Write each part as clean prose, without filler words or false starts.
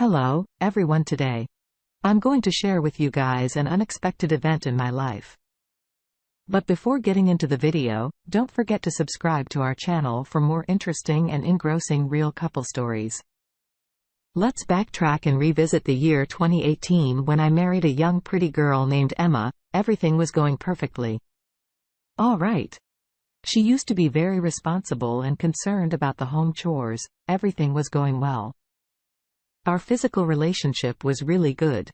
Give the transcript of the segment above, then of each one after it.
Hello, everyone. Today, I'm going to share with you guys an unexpected event in my life. But before getting into the video, don't forget to subscribe to our channel for more interesting and engrossing real couple stories. Let's backtrack and revisit the year 2018 when I married a young pretty girl named Emma. Everything was going perfectly. All right. She used to be very responsible and concerned about the home chores. Everything was going well. Our physical relationship was really good.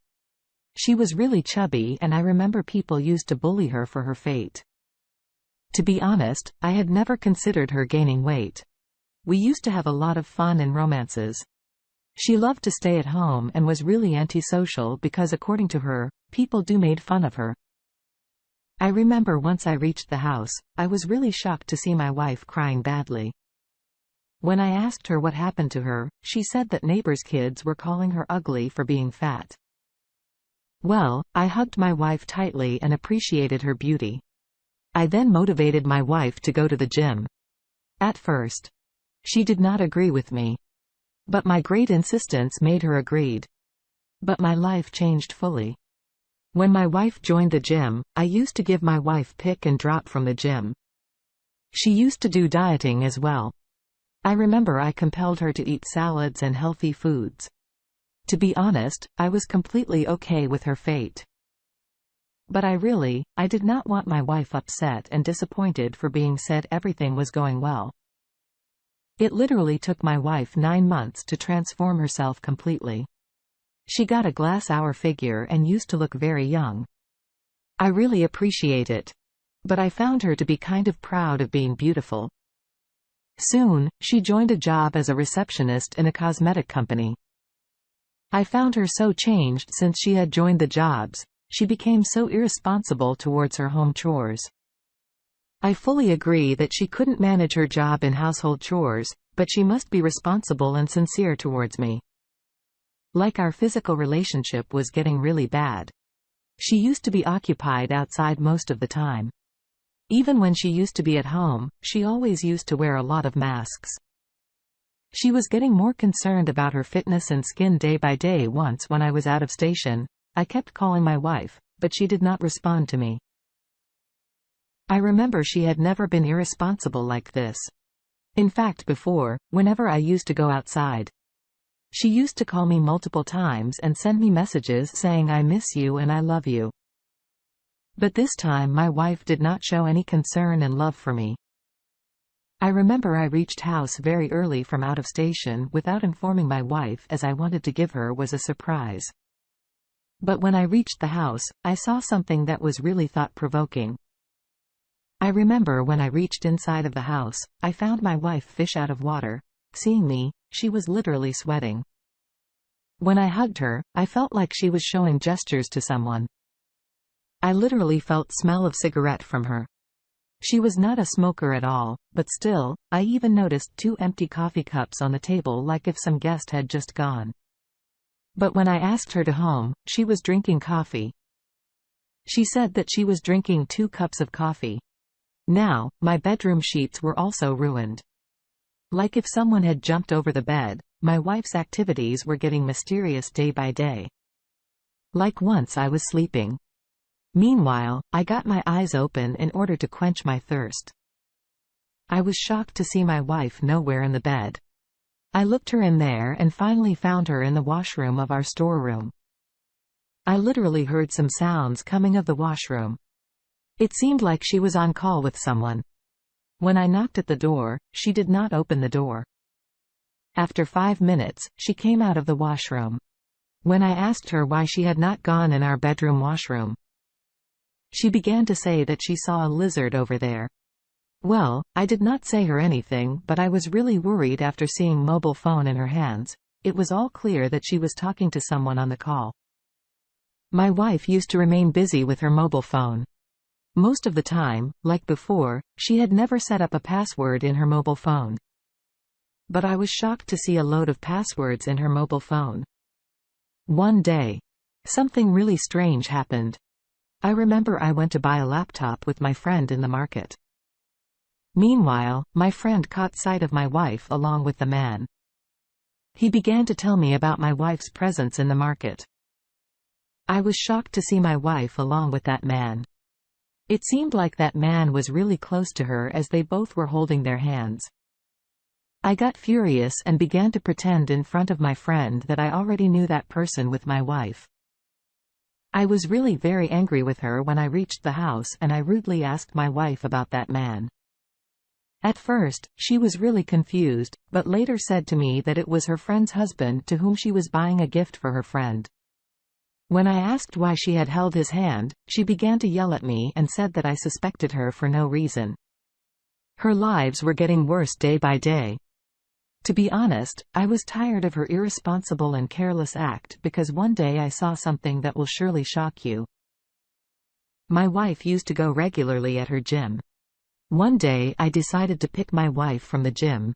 She was really chubby, and I remember people used to bully her for her fate. To be honest, I had never considered her gaining weight. We used to have a lot of fun and romances. She loved to stay at home and was really antisocial because, according to her, people made fun of her. I remember once I reached the house, I was really shocked to see my wife crying badly. When I asked her what happened to her, she said that neighbors' kids were calling her ugly for being fat. Well, I hugged my wife tightly and appreciated her beauty. I then motivated my wife to go to the gym. At first, she did not agree with me. But my great insistence made her agreed. But my life changed fully. When my wife joined the gym, I used to give my wife pick and drop from the gym. She used to do dieting as well. I remember I compelled her to eat salads and healthy foods. To be honest, I was completely okay with her fate. But I did not want my wife upset and disappointed for being said everything was going well. It literally took my wife 9 months to transform herself completely. She got a glass-hour figure and used to look very young. I really appreciate it. But I found her to be kind of proud of being beautiful. Soon, she joined a job as a receptionist in a cosmetic company. I found her so changed since she had joined the jobs. She became so irresponsible towards her home chores. I fully agree that she couldn't manage her job in household chores, but she must be responsible and sincere towards me. Like our physical relationship was getting really bad. She used to be occupied outside most of the time. Even when she used to be at home, she always used to wear a lot of masks. She was getting more concerned about her fitness and skin day by day. Once when I was out of station, I kept calling my wife, but she did not respond to me. I remember she had never been irresponsible like this. In fact, before, whenever I used to go outside, she used to call me multiple times and send me messages saying I miss you and I love you. But this time my wife did not show any concern and love for me. I remember I reached house very early from out of station without informing my wife, as I wanted to give her was a surprise. But when I reached the house, I saw something that was really thought-provoking. I remember when I reached inside of the house, I found my wife fish out of water. Seeing me, she was literally sweating. When I hugged her, I felt like she was showing gestures to someone. I literally felt smell of cigarette from her. She was not a smoker at all, but still, I even noticed 2 empty coffee cups on the table, like if some guest had just gone. But when I asked her to home, she was drinking coffee. She said that she was drinking 2 cups of coffee. Now, my bedroom sheets were also ruined. Like if someone had jumped over the bed, my wife's activities were getting mysterious day by day. Like once I was sleeping. Meanwhile, I got my eyes open in order to quench my thirst. I was shocked to see my wife nowhere in the bed. I looked her in there and finally found her in the washroom of our storeroom. I literally heard some sounds coming of the washroom. It seemed like she was on call with someone. When I knocked at the door, she did not open the door. After 5 minutes, she came out of the washroom. When I asked her why she had not gone in our bedroom washroom, she began to say that she saw a lizard over there. Well, I did not say her anything, but I was really worried after seeing mobile phone in her hands. It was all clear that she was talking to someone on the call. My wife used to remain busy with her mobile phone. Most of the time, like before, she had never set up a password in her mobile phone. But I was shocked to see a load of passwords in her mobile phone. One day, something really strange happened. I remember I went to buy a laptop with my friend in the market. Meanwhile, my friend caught sight of my wife along with the man. He began to tell me about my wife's presence in the market. I was shocked to see my wife along with that man. It seemed like that man was really close to her as they both were holding their hands. I got furious and began to pretend in front of my friend that I already knew that person with my wife. I was really very angry with her when I reached the house and I rudely asked my wife about that man. At first, she was really confused, but later said to me that it was her friend's husband to whom she was buying a gift for her friend. When I asked why she had held his hand, she began to yell at me and said that I suspected her for no reason. Her lives were getting worse day by day. To be honest, I was tired of her irresponsible and careless act because one day I saw something that will surely shock you. My wife used to go regularly at her gym. One day I decided to pick my wife from the gym.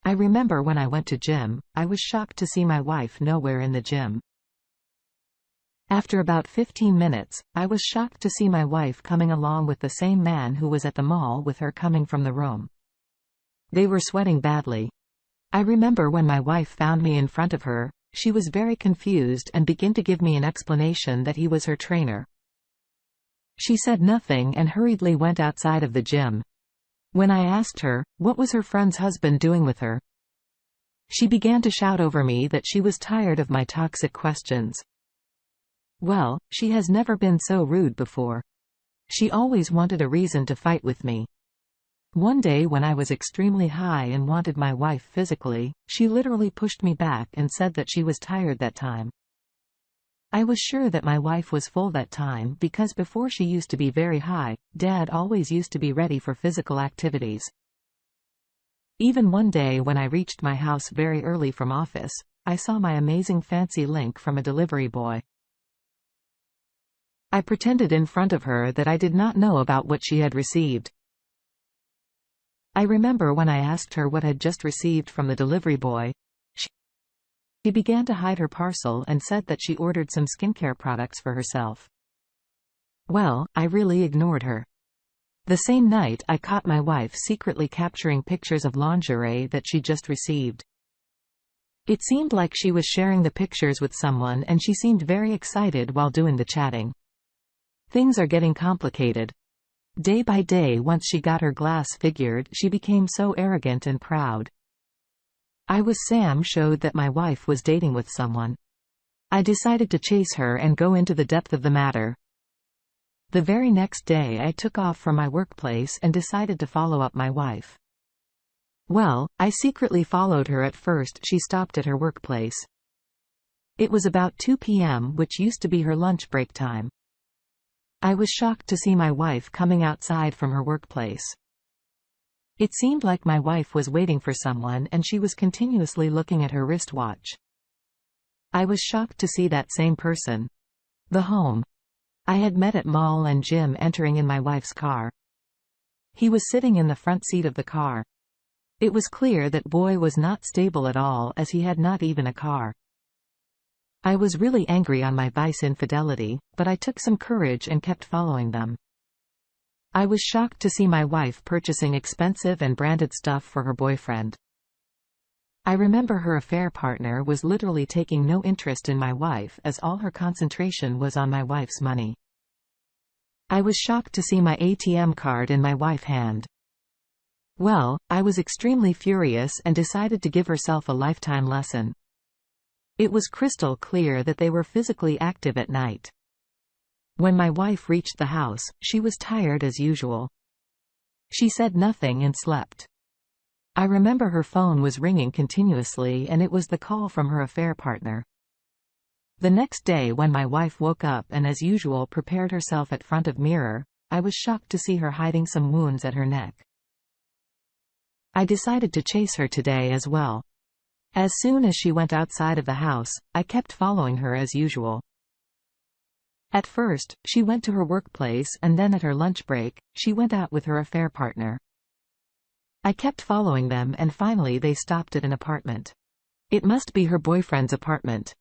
I remember when I went to gym, I was shocked to see my wife nowhere in the gym. After about 15 minutes, I was shocked to see my wife coming along with the same man who was at the mall with her coming from the room. They were sweating badly. I remember when my wife found me in front of her, she was very confused and began to give me an explanation that he was her trainer. She said nothing and hurriedly went outside of the gym. When I asked her, what was her friend's husband doing with her? She began to shout over me that she was tired of my toxic questions. Well, she has never been so rude before. She always wanted a reason to fight with me. One day when I was extremely high and wanted my wife physically, she literally pushed me back and said that she was tired that time. I was sure that my wife was full that time because before she used to be very high, Dad always used to be ready for physical activities. Even one day when I reached my house very early from office, I saw my amazing fancy link from a delivery boy. I pretended in front of her that I did not know about what she had received. I remember when I asked her what had just received from the delivery boy, she began to hide her parcel and said that she ordered some skincare products for herself. Well, I really ignored her. The same night I caught my wife secretly capturing pictures of lingerie that she just received. It seemed like she was sharing the pictures with someone and she seemed very excited while doing the chatting. Things are getting complicated. Day by day, once she got her glass figured, she became so arrogant and proud. Sam showed that my wife was dating with someone. I decided to chase her and go into the depth of the matter. The very next day I took off from my workplace and decided to follow up my wife. Well, I secretly followed her at first. She stopped at her workplace. It was about 2 p.m., which used to be her lunch break time. I was shocked to see my wife coming outside from her workplace. It seemed like my wife was waiting for someone and she was continuously looking at her wristwatch. I was shocked to see that same person. The home I had met at mall and gym entering in my wife's car. He was sitting in the front seat of the car. It was clear that boy was not stable at all as he had not even a car. I was really angry on my wife's infidelity, but I took some courage and kept following them. I was shocked to see my wife purchasing expensive and branded stuff for her boyfriend. I remember her affair partner was literally taking no interest in my wife as all her concentration was on my wife's money. I was shocked to see my ATM card in my wife's hand. Well, I was extremely furious and decided to give herself a lifetime lesson. It was crystal clear that they were physically active at night. When my wife reached the house, she was tired as usual. She said nothing and slept. I remember her phone was ringing continuously and it was the call from her affair partner. The next day when my wife woke up and as usual prepared herself at front of mirror, I was shocked to see her hiding some wounds at her neck. I decided to chase her today as well. As soon as she went outside of the house, I kept following her as usual. At first, she went to her workplace and then at her lunch break, she went out with her affair partner. I kept following them and finally they stopped at an apartment. It must be her boyfriend's apartment.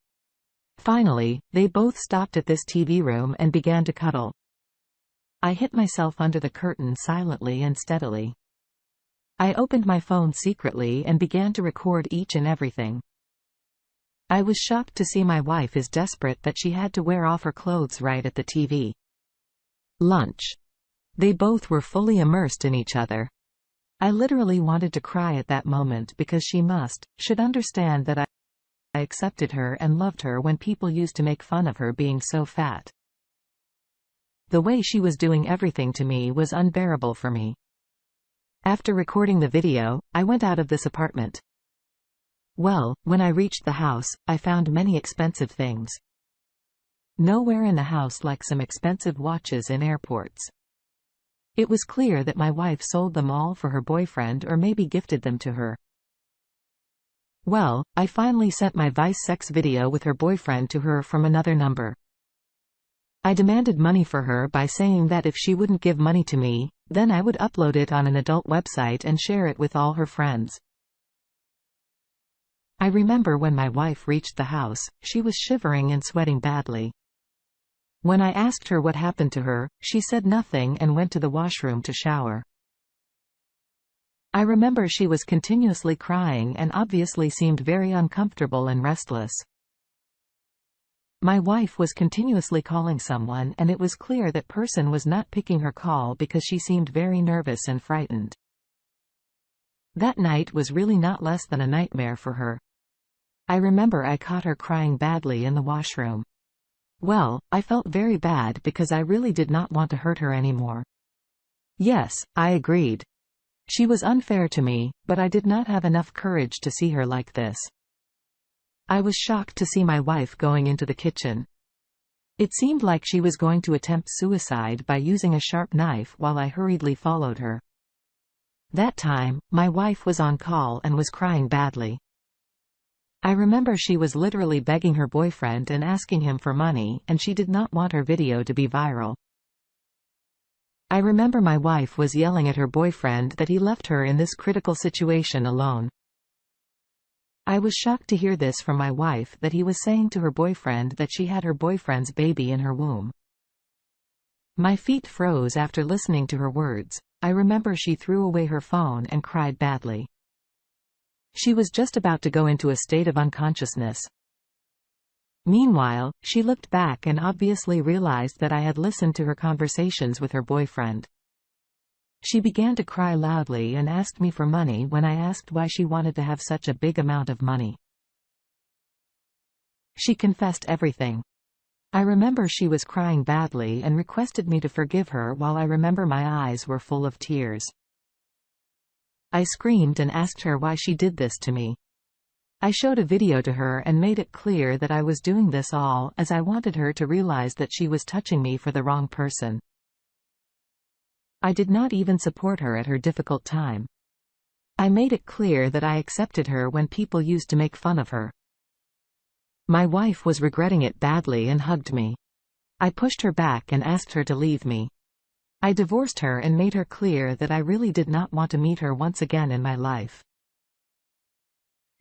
Finally, they both stopped at this TV room and began to cuddle. I hid myself under the curtain silently and steadily. I opened my phone secretly and began to record each and everything. I was shocked to see my wife is desperate that she had to wear off her clothes right at the TV. Lunch. They both were fully immersed in each other. I literally wanted to cry at that moment because she should understand that I accepted her and loved her when people used to make fun of her being so fat. The way she was doing everything to me was unbearable for me. After recording the video, I went out of this apartment. Well, when I reached the house, I found many expensive things. Nowhere in the house like some expensive watches in airports. It was clear that my wife sold them all for her boyfriend or maybe gifted them to her. Well, I finally sent my Vice sex video with her boyfriend to her from another number. I demanded money for her by saying that if she wouldn't give money to me, then I would upload it on an adult website and share it with all her friends. I remember when my wife reached the house, she was shivering and sweating badly. When I asked her what happened to her, she said nothing and went to the washroom to shower. I remember she was continuously crying and obviously seemed very uncomfortable and restless. My wife was continuously calling someone and it was clear that person was not picking her call because she seemed very nervous and frightened. That night was really not less than a nightmare for her. I remember I caught her crying badly in the washroom. Well, I felt very bad because I really did not want to hurt her anymore. Yes, I agreed. She was unfair to me, but I did not have enough courage to see her like this. I was shocked to see my wife going into the kitchen. It seemed like she was going to attempt suicide by using a sharp knife while I hurriedly followed her. That time, my wife was on call and was crying badly. I remember she was literally begging her boyfriend and asking him for money, and she did not want her video to be viral. I remember my wife was yelling at her boyfriend that he left her in this critical situation alone. I was shocked to hear this from my wife, that he was saying to her boyfriend that she had her boyfriend's baby in her womb. My feet froze after listening to her words. I remember she threw away her phone and cried badly. She was just about to go into a state of unconsciousness. Meanwhile, she looked back and obviously realized that I had listened to her conversations with her boyfriend. She began to cry loudly and asked me for money when I asked why she wanted to have such a big amount of money. She confessed everything. I remember she was crying badly and requested me to forgive her while I remember my eyes were full of tears. I screamed and asked her why she did this to me. I showed a video to her and made it clear that I was doing this all as I wanted her to realize that she was touching me for the wrong person. I did not even support her at her difficult time. I made it clear that I accepted her when people used to make fun of her. My wife was regretting it badly and hugged me. I pushed her back and asked her to leave me. I divorced her and made her clear that I really did not want to meet her once again in my life.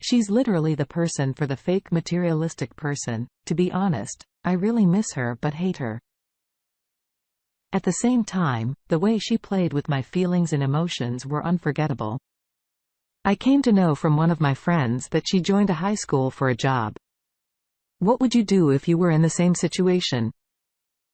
She's literally the person for the fake materialistic person. To be honest, I really miss her but hate her. At the same time, the way she played with my feelings and emotions were unforgettable. I came to know from one of my friends that she joined a high school for a job. What would you do if you were in the same situation?